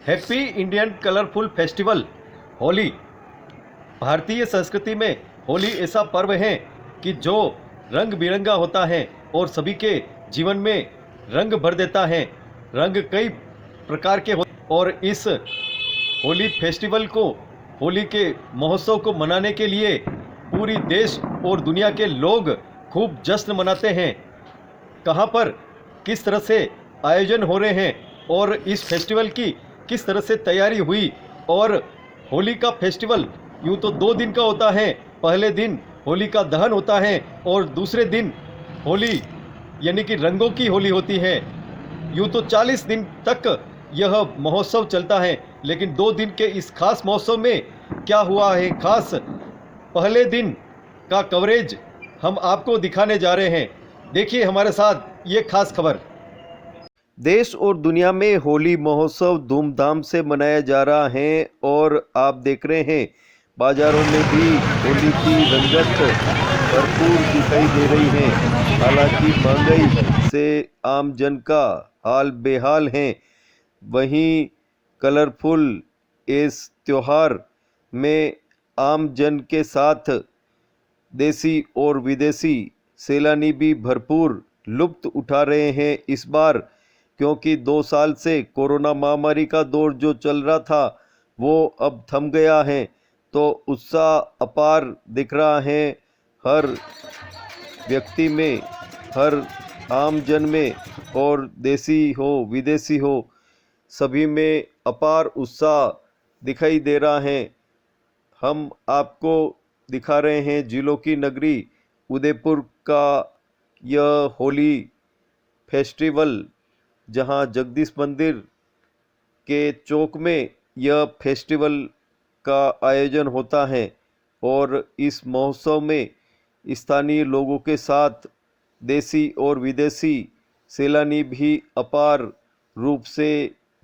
Happy Indian colourful festival Holi. भारतीय संस्कृति में होली ऐसा पर्व है कि जो रंग बिरंगा होता है और सभी के जीवन में रंग भर देता है। रंग कई प्रकार के होते और इस होली फेस्टिवल को, होली के महोत्सव को मनाने के लिए पूरी देश और दुनिया के लोग खूब जश्न मनाते हैं। कहाँ पर किस तरह से आयोजन हो रहे हैं और इस फेस्टिवल की किस तरह से तैयारी हुई। और होली का फेस्टिवल यूँ तो 2 दिन का होता है। पहले दिन होली का दहन होता है और दूसरे दिन होली यानी कि रंगों की होली होती है। यूँ तो 40 दिन तक यह महोत्सव चलता है, लेकिन 2 दिन के इस खास महोत्सव में क्या हुआ है खास, पहले दिन का कवरेज हम आपको दिखाने जा रहे हैं। देखिए हमारे साथ ये खास खबर। देश और दुनिया में होली महोत्सव धूमधाम से मनाया जा रहा है और आप देख रहे हैं बाजारों में भी होली की रंगत भरपूर दिखाई दे रही है। हालांकि महंगाई से आम जन का हाल बेहाल है। वहीं कलरफुल इस त्योहार में आम जन के साथ देसी और विदेशी सैलानी भी भरपूर लुत्फ उठा रहे हैं इस बार, क्योंकि 2 साल से कोरोना महामारी का दौर जो चल रहा था वो अब थम गया है। तो उत्साह अपार दिख रहा है हर व्यक्ति में, हर आम जन में, और देसी हो विदेशी हो सभी में अपार उत्साह दिखाई दे रहा है। हम आपको दिखा रहे हैं जिलों की नगरी उदयपुर का यह होली फेस्टिवल, जहां जगदीश मंदिर के चौक में यह फेस्टिवल का आयोजन होता है। और इस महोत्सव में स्थानीय लोगों के साथ देसी और विदेशी सैलानी भी अपार रूप से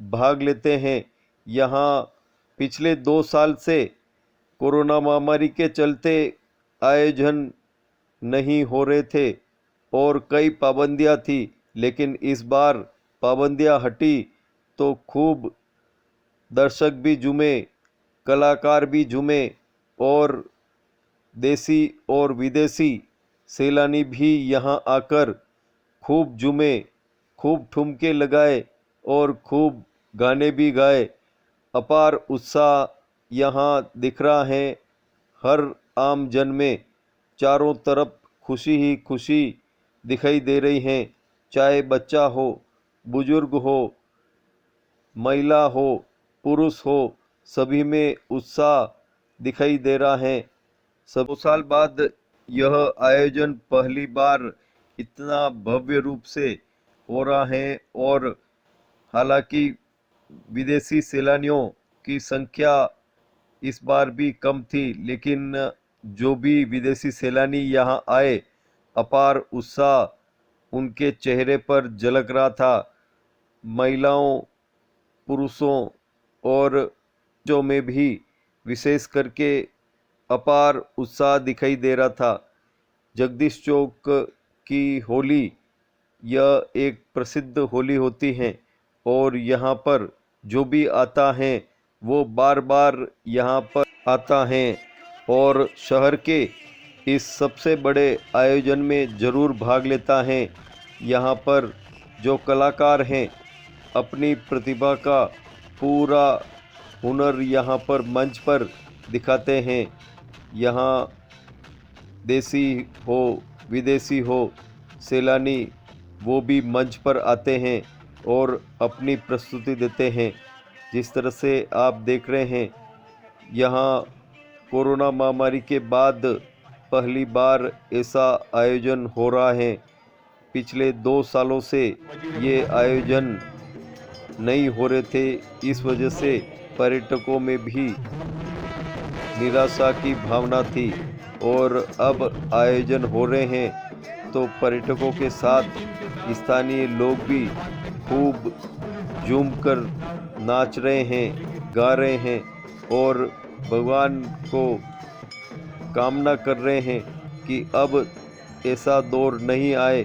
भाग लेते हैं। यहाँ पिछले 2 साल से कोरोना महामारी के चलते आयोजन नहीं हो रहे थे और कई पाबंदियां थी, लेकिन इस बार पाबंदियां हटी तो खूब दर्शक भी झूमे, कलाकार भी झूमे और देसी और विदेशी सैलानी भी यहां आकर खूब झूमे, खूब ठुमके लगाए और खूब गाने भी गाए। अपार उत्साह यहाँ दिख रहा है हर आम जन में। चारों तरफ खुशी ही खुशी दिखाई दे रही है, चाहे बच्चा हो, बुजुर्ग हो, महिला हो, पुरुष हो, सभी में उत्साह दिखाई दे रहा है। सब 2 साल बाद यह आयोजन पहली बार इतना भव्य रूप से हो रहा है। और हालांकि विदेशी सैलानियों की संख्या इस बार भी कम थी, लेकिन जो भी विदेशी सैलानी यहाँ आए अपार उत्साह उनके चेहरे पर झलक रहा था। महिलाओं, पुरुषों और बच्चों में भी विशेष करके अपार उत्साह दिखाई दे रहा था। जगदीश चौक की होली यह एक प्रसिद्ध होली होती है और यहाँ पर जो भी आता है वो बार बार यहाँ पर आता है और शहर के इस सबसे बड़े आयोजन में ज़रूर भाग लेता है। यहाँ पर जो कलाकार हैं अपनी प्रतिभा का पूरा हुनर यहाँ पर मंच पर दिखाते हैं। यहाँ देसी हो, विदेशी हो, सैलानी वो भी मंच पर आते हैं और अपनी प्रस्तुति देते हैं। जिस तरह से आप देख रहे हैं यहाँ कोरोना महामारी के बाद पहली बार ऐसा आयोजन हो रहा है। पिछले 2 सालों से ये आयोजन नहीं हो रहे थे, इस वजह से पर्यटकों में भी निराशा की भावना थी। और अब आयोजन हो रहे हैं तो पर्यटकों के साथ स्थानीय लोग भी खूब झूमकर नाच रहे हैं, गा रहे हैं और भगवान को कामना कर रहे हैं कि अब ऐसा दौर नहीं आए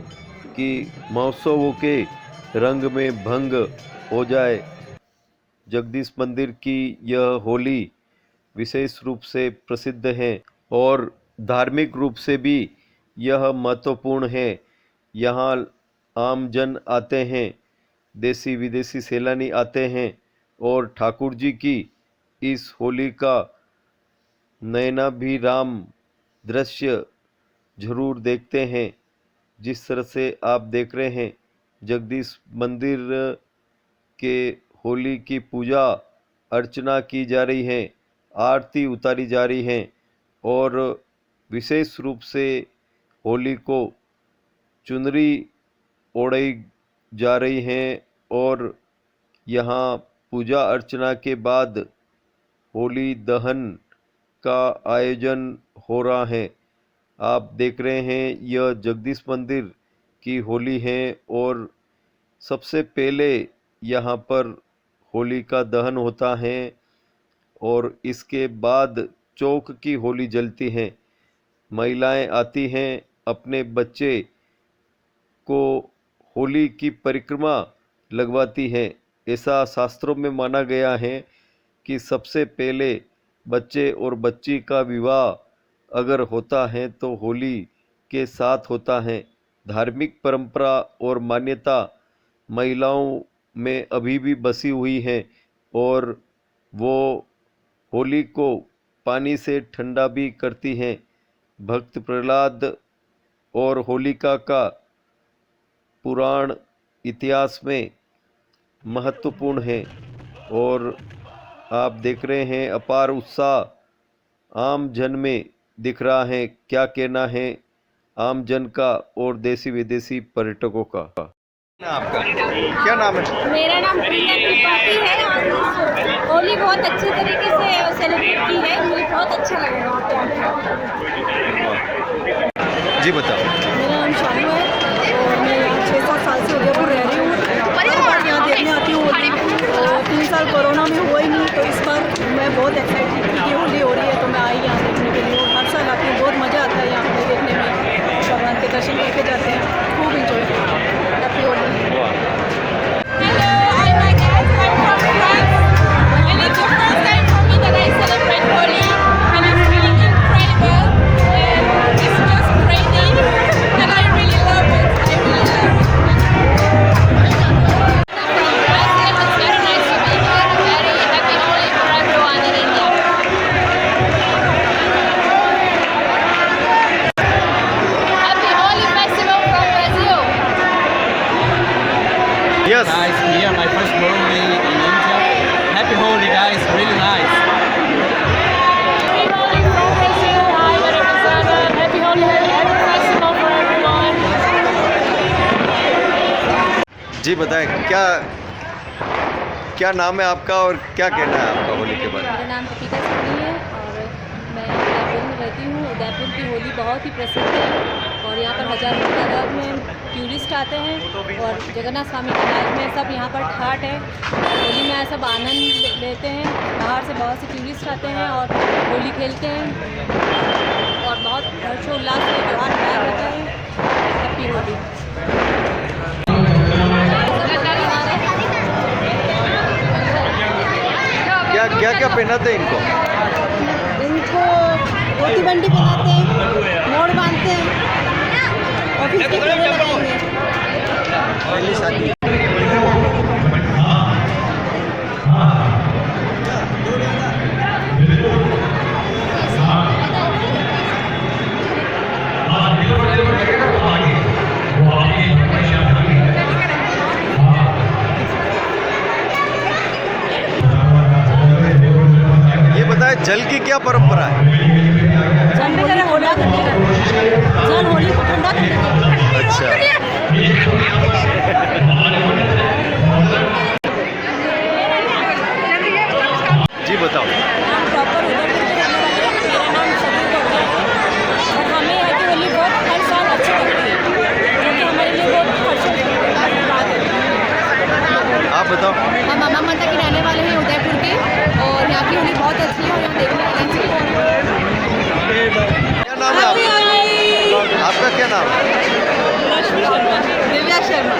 कि महोत्सवों के रंग में भंग हो जाए। जगदीश मंदिर की यह होली विशेष रूप से प्रसिद्ध है और धार्मिक रूप से भी यह महत्वपूर्ण है। यहाँ आम जन आते हैं, देसी विदेशी सैलानी आते हैं और ठाकुर जी की इस होली का नयनाभिराम दृश्य जरूर देखते हैं। जिस तरह से आप देख रहे हैं, जगदीश मंदिर के होली की पूजा अर्चना की जा रही है, आरती उतारी जा रही है और विशेष रूप से होली को चुनरी ओढ़ी जा रही है और यहाँ पूजा अर्चना के बाद होली दहन का आयोजन हो रहा है। आप देख रहे हैं, यह जगदीश मंदिर की होली है और सबसे पहले यहाँ पर होली का दहन होता है और इसके बाद चौक की होली जलती है। महिलाएं आती हैं, अपने बच्चे को होली की परिक्रमा लगवाती हैं। ऐसा शास्त्रों में माना गया है कि सबसे पहले बच्चे और बच्ची का विवाह अगर होता है तो होली के साथ होता है। धार्मिक परंपरा और मान्यता महिलाओं में अभी भी बसी हुई है और वो होली को पानी से ठंडा भी करती हैं। भक्त प्रहलाद और होलिका का पुराण इतिहास में महत्वपूर्ण है और आप देख रहे हैं अपार उत्साह आम जन में दिख रहा है। क्या कहना है आम जन का और देसी विदेशी पर्यटकों का? आपका क्या नाम है? मेरा नाम प्रिया त्रिपाठी है और होली बहुत अच्छे तरीके से सेलिब्रेट की है। मुझे बहुत अच्छा लग रहा है। जी बताओ। मेरा नाम शानू है और मैं यहाँ 6-7 साल से उदयपुर रह रही हूँ। हर बार यहाँ देखने आती हूँ होली। 3 साल कोरोना में हुआ ही नहीं, तो इस बार मैं बहुत एक्साइटेड थी कि होली हो रही है, तो मैं आई यहाँ देखने के लिए। हर साल आती हूँ, बहुत मज़ा आता है यहाँ पे देखने में। भगवान के दर्शन करके जाते हैं, खूब इंजॉय करते हैं। Happy Holi. Hello, I'm Agathe. I'm from France, and it's the first time for me that I celebrate Holi, and it's really incredible. And it's just crazy, and I really love it. I really love it. From Brazil, it's very nice to be here. Very happy Holi for everyone in India. Happy Holi festival from Brazil. Yes. Guys, here my first Holi in India. Happy Holi, guys, really nice. Happy Holi from Brazil. Hi, my name is Anna. Happy Holi, happy festival for everyone. जी बताएं, क्या नाम है आपका और क्या कहना है आपका होली के बारे में? मेरा नाम दीपिका सोनी है और मैं उदयपुर में रहती हूँ। उदयपुर की होली बहुत ही प्रसिद्ध है और यहाँ पर हज़ारों की तादाद में टूरिस्ट आते हैं और जगन्नाथ स्वामी के राज में सब यहाँ पर ठाट है। होली में सब आनंद लेते हैं। बाहर से बहुत से टूरिस्ट आते हैं और होली खेलते हैं और बहुत हर्षोल्लास से त्यौहार मनाया जाता है। हैप्पी होली। क्या पहनाते हैं इनको? इनको धोती बंडी पहनाते हैं, मोड़ बांधते हैं, ऑफिस के फेरे लगाएंगे। पहली शादी। ये बताए जल की क्या परंपरा है? जल होली को ठंडा करने का। जल होली को ठंडा करने का। अच्छा। जी बताओ। हम प्रॉपर उदयपुर के रहने वाले हैं। मेरा नाम शबीर कौर है और हमें यहाँ की होली बहुत हर साल अच्छी लगती है, जो कि हमारे लिए बहुत हर्षोल्लास की बात है। आप बताओ। हम मामा माता के रहने वाले हैं उदयपुर के और यहाँ की होली बहुत अच्छी है और यहाँ देखने वाली अच्छी है। क्या नाम है आपका? आपका क्या नाम है? दिव्या शर्मा।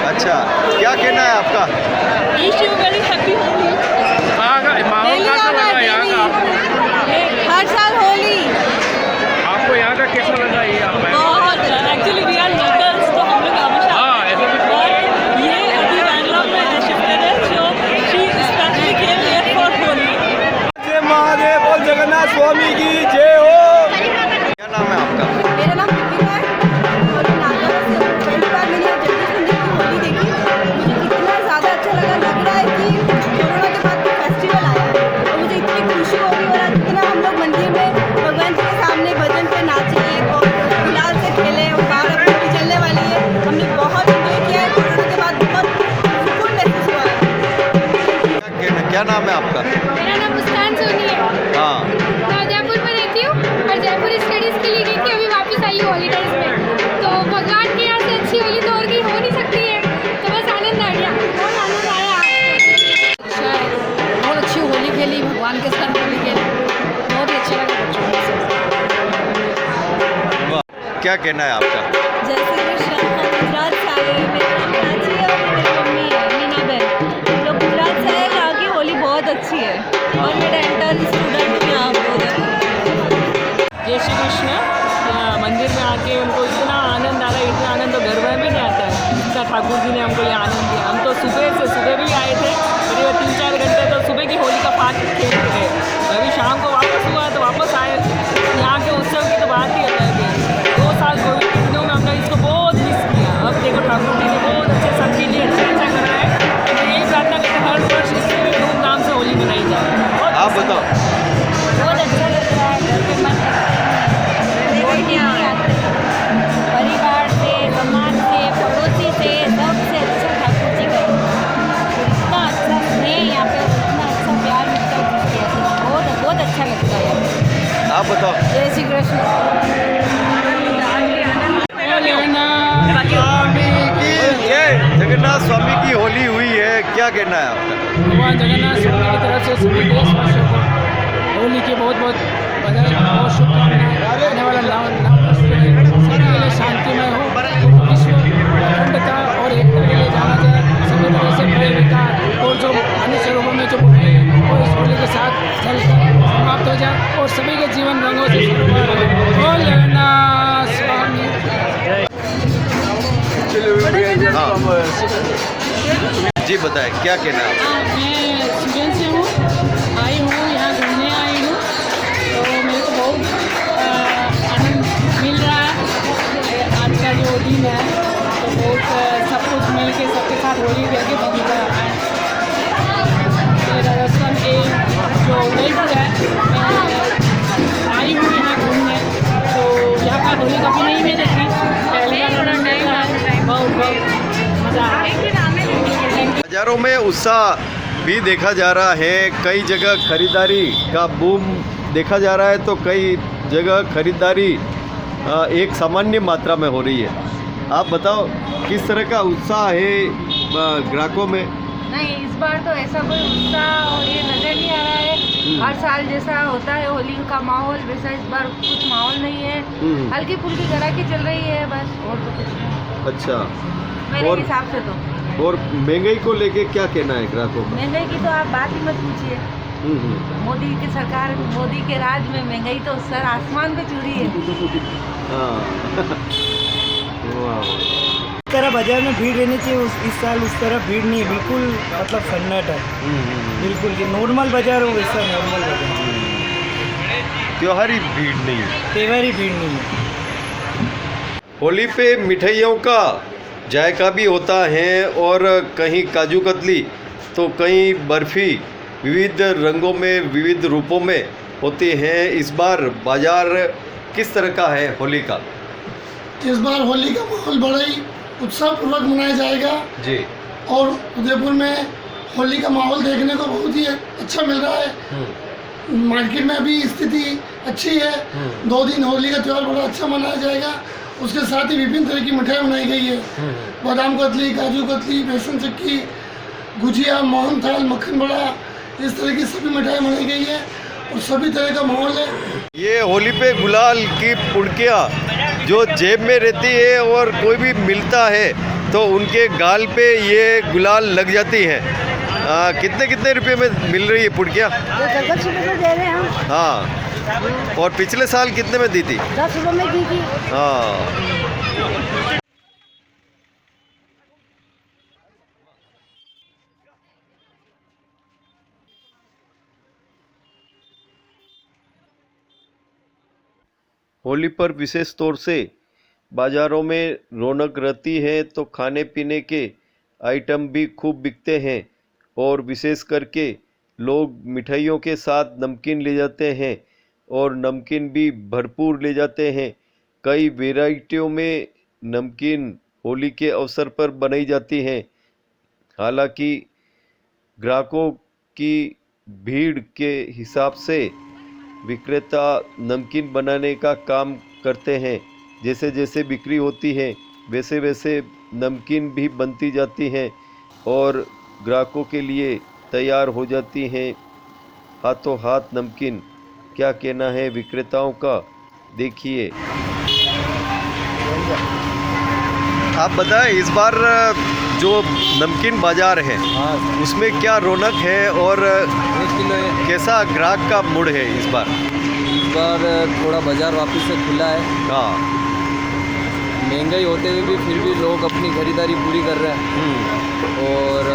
अच्छा, क्या कहना है आपका? Wish you very happy Holi. कैसा लगा यहाँ का? हर साल होली आपको यहाँ का कैसा लगा ये आप बहुत एक्चुअली वी आर लोकल्स तो हम लोग हमेशा हाँ ऐसा भी बट ये अभी बैंगलोर में शिफ्टेड है so she specially came here for Holi. जय महादेव बोल जगन्नाथ स्वामी की जय हो। क्या नाम है आपका? मेरा नाम विपिन है और मैं नागौर से हूँ। पहली बार मैंने जगदीश मंदिर की होली देखी, मुझे इतना ज़्यादा अच्छा लग रहा है कि कोरोना के बाद फेस्टिवल आया है और मुझे इतनी खुशी हो रही है और इतना हम लोग मंदिर में भगवान जी के सामने भजन पे नाचे और गुलाल से खेले और बाहर अपनी चलने वाली है। हमने बहुत इंजॉय किया है, कोरोना के बाद बहुत सुकून महसूस हुआ है। क्या नाम है आपका? मेरा नाम मुस्कान सोनी है। हाँ मैं उदयपुर में रहती हूँ और जयपुर स्टडीज़ के लिए गई थी, अभी वापस आई हूँ हॉलीडेज में। तो भगवान के यहाँ से अच्छी होली तो और कहीं हो नहीं सकती है, तो बस आनंद आ गया, बहुत आनंद आया। बहुत अच्छी होली खेली, भगवान के साथ होली खेली, बहुत ही अच्छा लगा बच्चों के साथ। वाह, क्या कहना है आपका? जय श्री कृष्ण। हम गुजरात से आए हैं। मेरा नाम प्राची है और मेरी मम्मी है मीना बहन। हम लोग गुजरात से आए, यहाँ की होली बहुत अच्छी है और मेरा इंटर्न स्टूडेंट भी यहाँ बहुत है। जय श्री कृष्ण। मंदिर में आके उनको इतना आनंद आ रहा है, इतना आनंद तो घर में भी नहीं आता है जितना ठाकुर जी ने हमको ये आनंद दिया। हम तो सुबह भी आए थे, करीब 3-4 घंटे तो सुबह की होली का पाठ खेल थे, अभी शाम को वापस हुआ तो वापस आए। यहाँ के उत्सव की तो बात ही अलग है। 2 साल कोविड के दिनों में हमने इसको बहुत मिस किया। अब देखो ठाकुर जी ने बहुत अच्छे सबके लिए अच्छा करा है। मैं यही प्रार्थना करते हर वर्ष इससे भी धूमधाम से होली मनाई जाए। आप बताओ। बहुत अच्छा लग रहा है। घर पे मन परिवार से, समाज से, पड़ोसी से, सबसे अच्छा ठाकुर जी का इतना अच्छा स्नेह यहाँ पे, इतना अच्छा प्यार मिलता है, बहुत बहुत अच्छा लगता है। आप बताओ। जय श्री कृष्ण। जय जगन्नाथ स्वामी की होली हुई है, क्या कहना है आपका? भगवान जगन्नाथ स्वामी की तरफ से सभी देशवासियों को होली की बहुत बहुत बधाई और शुभकामनाएं। आने वाला नववर्ष सभी के लिए शांतिमय हो, विश्व अखंडता और एकता के लिए जाना जाए। सभी तरह से भय विकार और जो मनुष्य रूपों में जो बुराई है वो इस होली के साथ जलकर समाप्त हो जाए और सभी के जीवन रंगों से सरोवर रहे। बोल जगन्नाथ स्वामी। हाँ। जी बताएं, क्या कहना है आपका? मैं स्टूडेंट से हूँ, आई हूँ यहाँ घूमने आई हूँ, तो मेरे को बहुत आनंद मिल रहा है। आज का जो दिन है तो बहुत सब कुछ मिल के सबके साथ होली खेल के बीत रहा है। राजस्थान के जो उदयपुर है, मैं आई हूँ यहाँ घूमने, तो यहाँ का होली कभी नहीं मैं देखी, पहले बार बहुत मज़ा आया। बाजारों में उत्साह भी देखा जा रहा है, कई जगह खरीदारी का बूम देखा जा रहा है तो कई जगह खरीदारी एक सामान्य मात्रा में हो रही है। आप बताओ किस तरह का उत्साह है ग्राहकों में? नहीं, इस बार तो ऐसा कोई उत्साह और ये नज़र नहीं आ रहा है। हर साल जैसा होता है होली का माहौल, वैसा इस बार कुछ माहौल नहीं है। हल्की फुल्की गड़ाकी चल रही है बस, और तो कुछ नहीं। अच्छा, मेरे और हिसाब से तो। और महंगाई को लेके क्या कहना है ग्राहकों का? महंगाई की तो आप बात ही मत पूछिए। मोदी की सरकार, मोदी के राज में महंगाई तो सर आसमान पे चूरी है। हाँ। वाह। इस तरह बाजार में भीड़ रहनी चाहिए, इस साल उस तरह भीड़ नहीं है, बिल्कुल मतलब सन्नाटा है, बिल्कुल ये नॉर्मल बाजार हो वैसा नॉर्मल बाजार, त्योहारी भीड़ नहीं है, त्योहारी भीड़ नहीं है। होली पे मिठाइयों का जायका भी होता है और कहीं काजू कतली तो कहीं बर्फ़ी विविध रंगों में विविध रूपों में होती हैं। इस बार बाजार किस तरह का है होली का? इस बार होली का माहौल बड़ा ही उत्साहपूर्वक मनाया जाएगा जी, और उदयपुर में होली का माहौल देखने को बहुत ही अच्छा मिल रहा है। मार्केट में अभी स्थिति अच्छी है। 2 दिन होली का त्यौहार बड़ा अच्छा मनाया जाएगा। उसके साथ ही विभिन्न तरह की मिठाई बनाई गई है, बादाम कतली, काजू कतली, बेसन चक्की, गुजिया, मोहनथाल, मक्खन बड़ा, इस तरह की सभी मिठाई बनाई गई है और सभी तरह का माहौल है। ये होली पे गुलाल की पुड़कियाँ जो जेब में रहती है और कोई भी मिलता है तो उनके गाल पे ये गुलाल लग जाती है कितने कितने रुपए में मिल रही है पुड़किया? 10 रुपये में दे रहे हैं हम। हाँ, और पिछले साल कितने में दी थी? 10 रुपये में दी थी। हाँ। होली पर विशेष तौर से बाज़ारों में रौनक रहती है, तो खाने पीने के आइटम भी खूब बिकते हैं और विशेष करके लोग मिठाइयों के साथ नमकीन ले जाते हैं और नमकीन भी भरपूर ले जाते हैं। कई वैरायटियों में नमकीन होली के अवसर पर बनाई जाती हैं। हालांकि ग्राहकों की भीड़ के हिसाब से विक्रेता नमकीन बनाने का काम करते हैं। जैसे जैसे बिक्री होती है वैसे वैसे नमकीन भी बनती जाती हैं और ग्राहकों के लिए तैयार हो जाती हैं हाथों हाथ नमकीन। क्या कहना है विक्रेताओं का, देखिए। आप बताएं, इस बार जो नमकीन बाज़ार है उसमें क्या रौनक है और कैसा ग्राहक का मूड है इस बार? इस बार थोड़ा बाज़ार वापस से खुला है। हाँ, महंगाई होते हुए भी फिर भी लोग अपनी खरीदारी पूरी कर रहे हैं और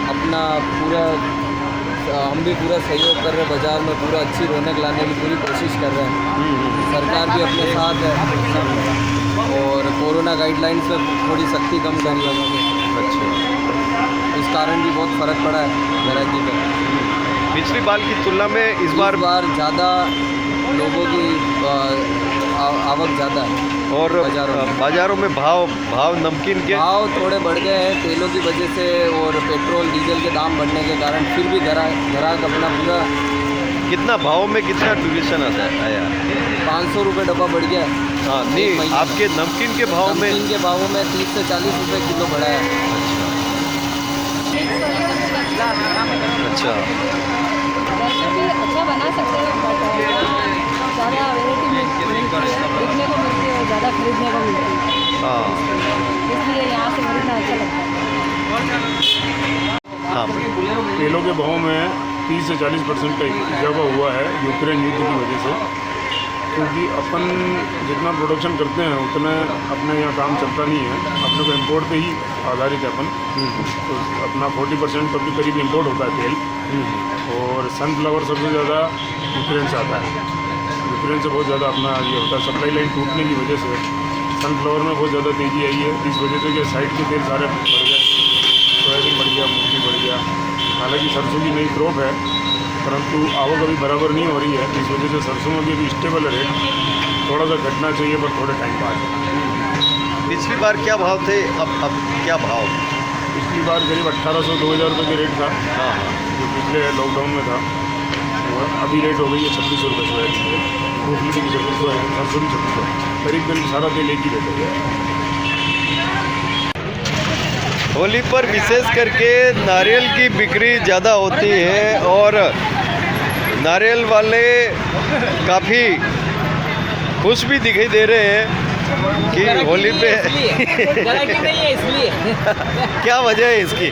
अपना पूरा हम भी पूरा सहयोग कर रहे हैं। बाज़ार में पूरा अच्छी रौनक लाने की पूरी कोशिश कर रहे हैं। सरकार भी अपने साथ है और कोरोना गाइडलाइंस में थोड़ी सख्ती कम कर लोगों ने। अच्छा, इस कारण भी बहुत फ़र्क पड़ा है ग्राहकी पर। पिछली बार की तुलना में इस बार ज़्यादा लोगों की आवक ज़्यादा है और बाज़ारों में भाव नमकीन के भाव थोड़े बढ़ गए हैं तेलों की वजह से और पेट्रोल डीजल के दाम बढ़ने के कारण। फिर भी ग्राहक अपना पूरा कितना भाव में कितना ड्यूरेशन आता है आया? 500 रुपये डब्बा बढ़ गया है। हाँ, नहीं आपके नमकीन के भाव में? नमकीन के भावों में 30 से 40 रुपये किलो बढ़ा है। अच्छा, अच्छा बना सकते हैं, ज़्यादा वैरायटी देखने को मिलती है और ज़्यादा खरीदने को मिलती है। हाँ इसलिए यहाँ से खरीदना अच्छा लगता है। हाँ, तेलों के भाव में 30 से 40% का इजाफा हुआ है यूक्रेन युद्ध की वजह से, क्योंकि अपन जितना प्रोडक्शन करते हैं उतना अपने यहाँ काम चलता नहीं है। अपने को इम्पोर्ट पे ही आधारित है अपन। तो अपना 40% तो भी करीब इम्पोर्ट होता है तेल। और सनफ्लावर सबसे ज़्यादा यूक्रेन से आता है। यूक्रेन से बहुत ज़्यादा अपना ये होता है। सप्लाई लाइन टूटने की वजह से सनफ्लावर में बहुत ज़्यादा तेज़ी आई है। इस वजह से कि साइड के तेल सारे बढ़ गए, सोयाबीन बढ़ गया, मूंगफली बढ़ गया। हालांकि सरसों की नई क्रॉप है परंतु आवक अभी बराबर नहीं हो रही है। इस वजह से सरसों में भी अभी स्टेबल है रेट। थोड़ा सा घटना चाहिए पर थोड़े टाइम बाद। पिछली बार क्या भाव थे, अब क्या भाव? पिछली बार करीब 1800-2000 रुपये के रेट था। हाँ, जो पिछले लॉकडाउन में था। और अभी रेट हो गई है 2600 रुपये सोयाबीन। मूंगफली की 2600 है, सरसों की 2600। करीब सारा तेल एक ही रेट हो गया। होली पर विशेष करके नारियल की बिक्री ज़्यादा होती है और नारियल वाले काफ़ी खुश भी दिखाई दे रहे हैं कि होली पे नहीं है इसलिए। क्या वजह है इसकी?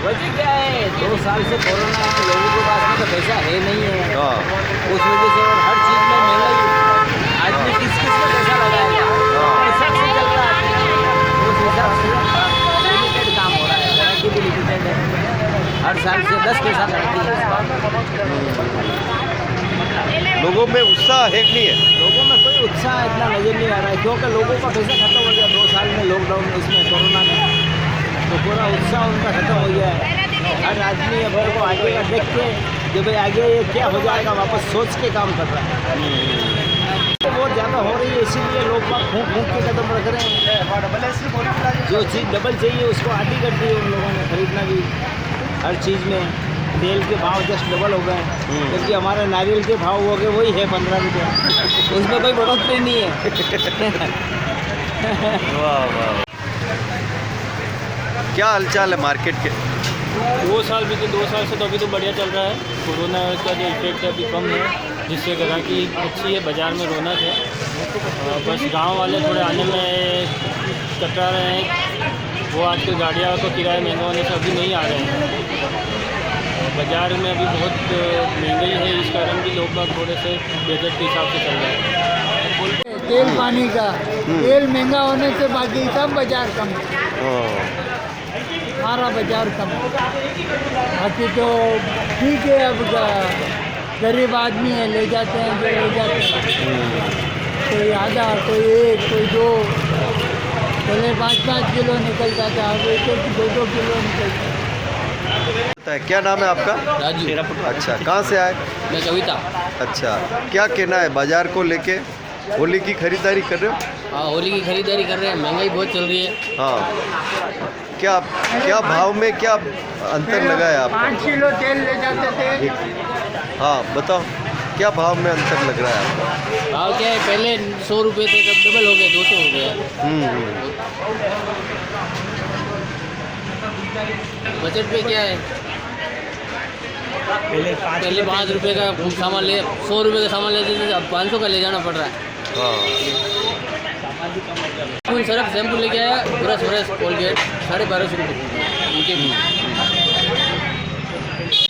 वजह क्या है, 2 साल से कोरोना है, लोगों के पास में तो पैसा है नहीं है। हाँ, उस वजह से और हर चीज़ में महंगाई। आदमी किस में पैसा लगाएगा, पैसा से चल रहा है। उस हिसाब से लिमिटेड काम हो रहा है, गारंटी भी लिमिटेड है। हर साल से 10 पैसा बढ़ती है। लोगों में उत्साह है कि नहीं है? लोगों में कोई उत्साह इतना नज़र नहीं आ रहा है, क्योंकि लोगों का पैसा खत्म हो गया 2 साल में लॉकडाउन में, इसमें कोरोना में। तो पूरा उत्साह उनका खत्म हो गया है। हर आदमी अपने को आगे का देख के कि भाई आगे ये क्या हो जाएगा वापस सोच के काम कर रहा है। तो बहुत ज़्यादा हो रही है, इसीलिए लोग फूंक के कदम रख रहे हैं। जो चीज़ डबल चाहिए उसको आधी कर दी है उन लोगों ने खरीदना भी। हर चीज़ में तेल के भाव जस्ट डबल हो गए, जबकि हमारे नारियल के भाव हो गए वही है 15 रुपये। उसमें कोई बढ़ोतरी नहीं है। वाह वाह, क्या हालचाल है मार्केट के? 2 साल बीते, 2 साल से तो अभी तो बढ़िया चल रहा है। कोरोना का जो इफेक्ट है अभी कम है, जिससे ग्राहकी अच्छी है, बाज़ार में रौनक है। बस गांव वाले थोड़े आने में कतरा रहे हैं वो आजकल गाड़ियाँ तो किराया महंगा होने से अभी नहीं आ रहे हैं। और बाज़ार में अभी बहुत महंगाई है, इस कारण भी लोग बाग थोड़े से बजट के हिसाब से चल रहे हैं। तेल पानी का तेल महंगा होने से बाकी सब बाजार कम है, सारा बाजार कम है। बाकी तो ठीक है, अब गरीब आदमी है, ले जाते हैं जो ले जाते हैं, कोई आधा, कोई एक, कोई दो। पहले 5-5 किलो निकलता था, अब 1-2 किलो निकलता है। क्या नाम है आपका? राजू। अच्छा, कहाँ से आए? मैं कविता। अच्छा, क्या कहना है बाजार को लेके? होली की खरीदारी कर रहे हो? हाँ, होली की खरीदारी कर रहे हैं, महंगाई बहुत चल रही है। हाँ, क्या भाव में क्या अंतर लगा है आपको? 5 किलो तेल ले जाते थे। हाँ, बताओ क्या भाव में अंतर लग रहा है आपको? भाव क्या है, पहले 100 रुपये थे, तब डबल हो गए, 200 हो गया। बजट पे क्या है, पहले 5 रुपये का सामान ले, 100 रुपये का सामान लेते थे, अब 500 का ले जाना पड़ रहा है। कोई सरफ शैम्पू लेके आया, ब्रश कोलगेट 1250 रुपये उनके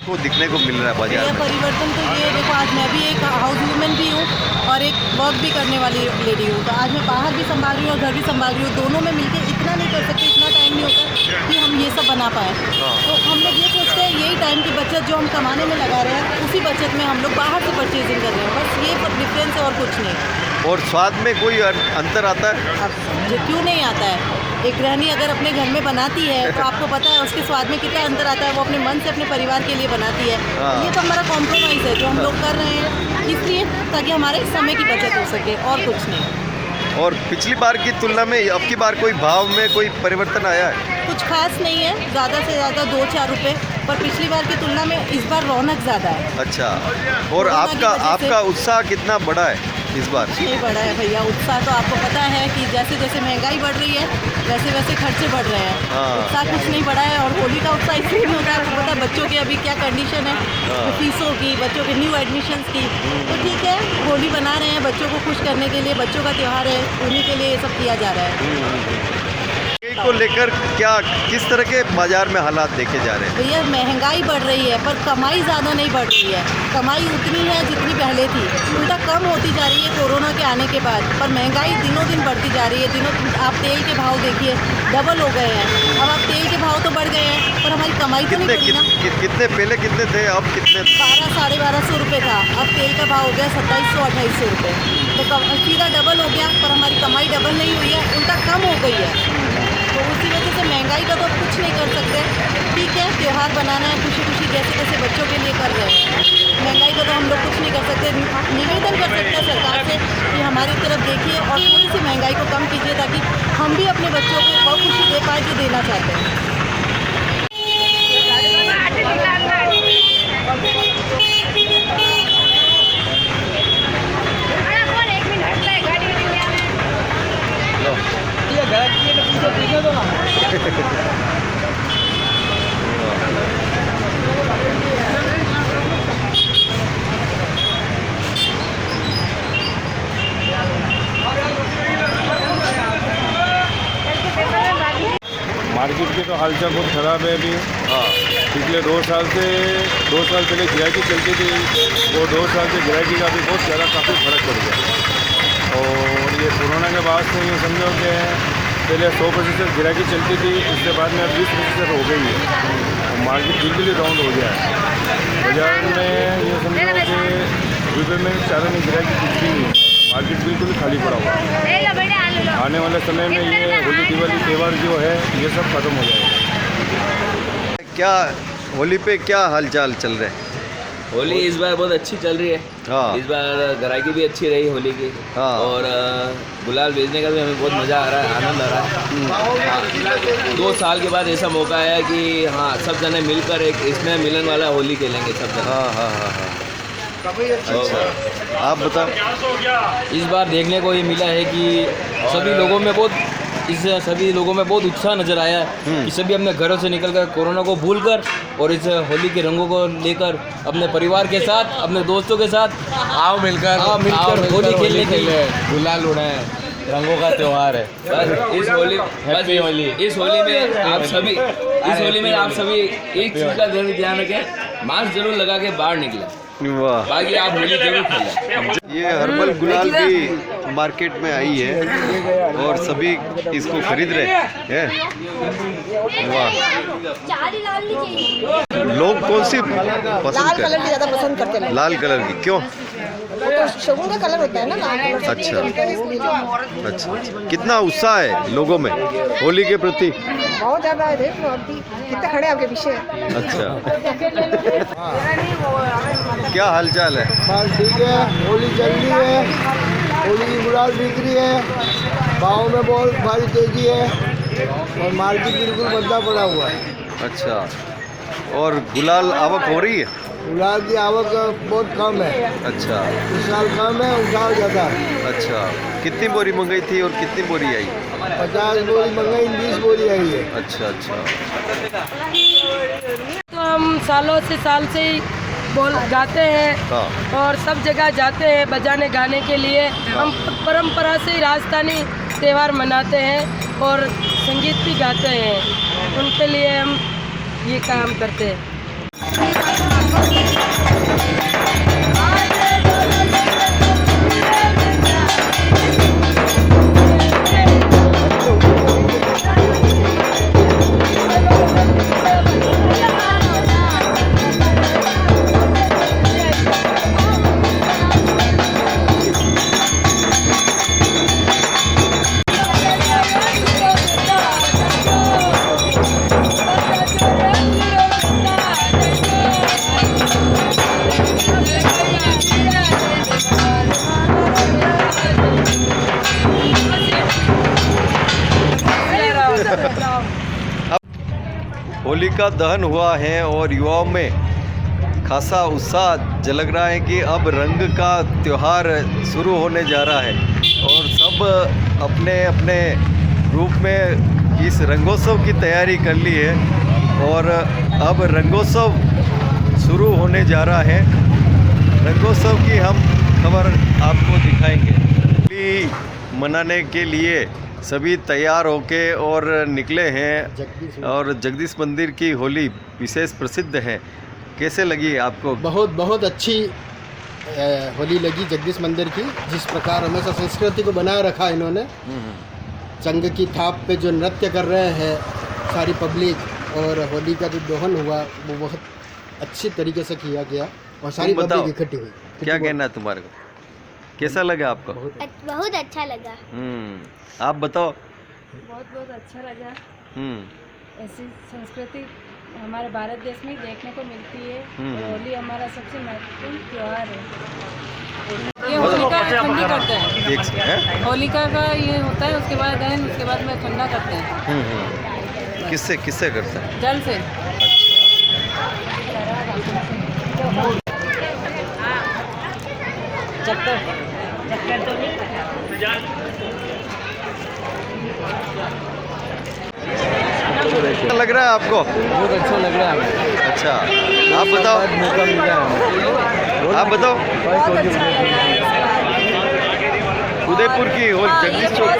को दिखने को मिल रहा है बाजार में। परिवर्तन तो ये देखो, आज मैं भी एक हाउस वूमेन भी हूँ और एक वर्क भी करने वाली लेडी हूँ, तो आज मैं बाहर भी संभाल रही हूँ और घर भी संभाल रही हूँ। दोनों में मिलकर इतना नहीं कर सकते, इतना टाइम नहीं होता कि हम ये सब बना पाएँ। तो हम लोग ये सोचते हैं यही टाइम की बचत जो हम कमाने में लगा रहे हैं, उसी बचत में हम लोग बाहर से परचेजिंग कर रहे हैं। बस ये डिफरेंस है और कुछ नहीं। और स्वाद में कोई अंतर आता है? अब क्यों नहीं आता है? एक गृहिणी अगर अपने घर में बनाती है तो आपको पता है उसके स्वाद में कितना अंतर आता है। वो अपने मन से अपने परिवार के लिए बनाती है। ये तो हमारा कॉम्प्रोमाइज़ है जो हम लोग कर रहे हैं, इसलिए ताकि हमारे समय की बचत हो सके और कुछ नहीं। और पिछली बार की तुलना में अब की बार कोई भाव में कोई परिवर्तन आया है? कुछ खास नहीं है, ज़्यादा से ज़्यादा 2-4 रुपये, पर पिछली बार की तुलना में इस बार रौनक ज़्यादा है। अच्छा, और आपका उत्साह कितना बड़ा है इस बार? नहीं बड़ा है भैया, उत्साह तो आपको पता है कि जैसे जैसे महंगाई बढ़ रही है वैसे वैसे खर्चे बढ़ रहे हैं। उत्साह कुछ नहीं बढ़ा है। और होली का उत्साह इसलिए नहीं होता है, आपको पता है बच्चों की अभी क्या कंडीशन है, फीसों की, बच्चों के न्यू एडमिशन्स की। तो ठीक है, होली बना रहे हैं बच्चों को खुश करने के लिए, बच्चों का त्यौहार है, उन्हीं के लिए ये सब किया जा रहा है। को लेकर क्या किस तरह के बाजार में हालात देखे जा रहे हैं? भैया महंगाई बढ़ रही है पर कमाई ज़्यादा नहीं बढ़ रही है। कमाई उतनी है जितनी पहले थी, उल्टा कम होती जा रही है कोरोना के आने के बाद। पर महंगाई दिनों दिन बढ़ती जा रही है। आप तेल के भाव देखिए, डबल हो गए हैं। अब आप तेल के भाव तो बढ़ गए हैं पर हमारी कमाई तो नहीं बढ़ी ना। कितने पहले कितने थे, अब कितने? 1200-1250 रुपये था, अब तेल का भाव हो गया 2700-2800 रुपये। तो सीधा डबल हो गया पर हमारी कमाई डबल नहीं हुई है, उल्टा कम हो गई है। तो उसी वजह से महंगाई का तो कुछ नहीं कर सकते। ठीक है, त्यौहार बनाना है, खुशी खुशी जैसे जैसे बच्चों के लिए कर रहे हैं। महंगाई का तो हम लोग कुछ नहीं कर सकते। निवेदन कर सकते हैं सरकार से कि हमारी तरफ देखिए और थोड़ी सी महंगाई को कम कीजिए ताकि हम भी अपने बच्चों को बहुत खुशी दे पाए जो देना चाहते हैं। मार्केट की तो हालचाल बहुत ख़राब है अभी। पिछले 2 साल पहले गिराकी चलती थी, वो 2 साल से गिराकी का भी बहुत ज़्यादा काफ़ी फ़र्क पड़ गया। और ये कोरोना के बाद से ये समझो कि पहले 100% गिराकी चलती थी, उसके बाद में अब 20% हो गई है। और मार्केट बिल्कुल ही डाउन हो गया है। बाजार में ये समझो कि रुपये में चारों में गिराकी कुछ भी नहीं, मार्केट बिल्कुल खाली पड़ा हुआ है। आने वाले समय में ये होली दिवाली त्यौहार जो है ये सब खत्म हो जाएगा। क्या होली पे क्या हालचाल चल रहे हैं? होली इस बार बहुत अच्छी चल रही है। इस बार ग्राहकी भी अच्छी रही होली की। और गुलाल बेचने का भी हमें बहुत मज़ा आ रहा है, आनंद आ रहा है। 2 साल के बाद ऐसा मौका आया कि हाँ सब जने मिलकर एक इसमें मिलन वाला होली खेलेंगे सब जने। अच्छा, आप बताओ। इस बार देखने को ये मिला है कि सभी लोगों में बहुत उत्साह नज़र आया है कि सभी अपने घरों से निकलकर कोरोना को भूलकर और इस होली के रंगों को लेकर अपने परिवार के साथ, अपने दोस्तों के साथ मिलकर होली खेलने के लिए गुलाल उड़ाएं। रंगों का त्योहार है। बस इस होली में आप सभी एक चीज़ का ध्यान रखें, मास्क जरूर लगा के बाहर निकले। वाह, बाकी आप होली जरूर खेलें। ये हर्बल गुलाल भी मार्केट में आई है और सभी इसको खरीद रहे हैं। वाह, लोग कौन सी पसंद कलर की ज़्यादा पसंद करते हैं। लाल कलर की क्यों? तो शगुन का कलर होता है ना लाल कलर। अच्छा अच्छा, कितना उत्साह है लोगों में होली के प्रति? बहुत ज़्यादा है, देख लो अभी कितने खड़े आपके पीछे। अच्छा, क्या हालचाल है? बस ठीक है, होली चल रही है, होली की गुलाल बिक रही है, भाव में बहुत भारी तेजी है और मार्केट बिल्कुल बंदा पड़ा हुआ है। अच्छा, और गुलाल आवक हो रही है? गुलाल की आवक बहुत कम है। अच्छा, इस साल कम है, उठाव ज़्यादा है। अच्छा, कितनी बोरी मंगाई थी और कितनी बोरी आई? 50 बोरी मंगाई, 20 बोरी आई है। अच्छा अच्छा, तो हम सालों से ही गाते हैं। हाँ। और सब जगह जाते हैं बजाने गाने के लिए। हम परंपरा से ही राजस्थानी त्यौहार मनाते हैं और संगीत भी गाते हैं, उनके लिए हम ये काम करते हैं। होली का दहन हुआ है और युवाओं में खासा उत्साह झलक रहा है कि अब रंग का त्योहार शुरू होने जा रहा है और सब अपने अपने रूप में इस रंगोत्सव की तैयारी कर ली है और अब रंगोत्सव शुरू होने जा रहा है। रंगोत्सव की हम खबर आपको दिखाएंगे। होली मनाने के लिए सभी तैयार होके और निकले हैं और जगदीश मंदिर की होली विशेष प्रसिद्ध है। कैसे लगी आपको? बहुत बहुत अच्छी होली लगी जगदीश मंदिर की। जिस प्रकार हमेशा संस्कृति को बनाए रखा इन्होंने, चंग की थाप पे जो नृत्य कर रहे हैं सारी पब्लिक, और होली का जो दहन हुआ वो बहुत अच्छी तरीके से किया गया और सारी पब्लिक इकट्ठी हुई। क्या कहना है तुम्हारे को? कैसा लगा आपको? बहुत अच्छा लगा। आप बताओ। बहुत अच्छा लगा। ऐसी संस्कृति हमारे भारत देश में देखने को मिलती है और होली हमारा सबसे महत्वपूर्ण त्योहार है। ये होलिका ठंडी करते हैं। होलिका का ये होता है, उसके बाद दहन, उसके बाद में ठंडा करते हैं। किससे किससे करते हैं? जल से। अच्छा लग रहा है आपको? बहुत अच्छा लग रहा है हमें। अच्छा, आप बताओ। आप बताओ। उदयपुर की होली, जगदीश चौक।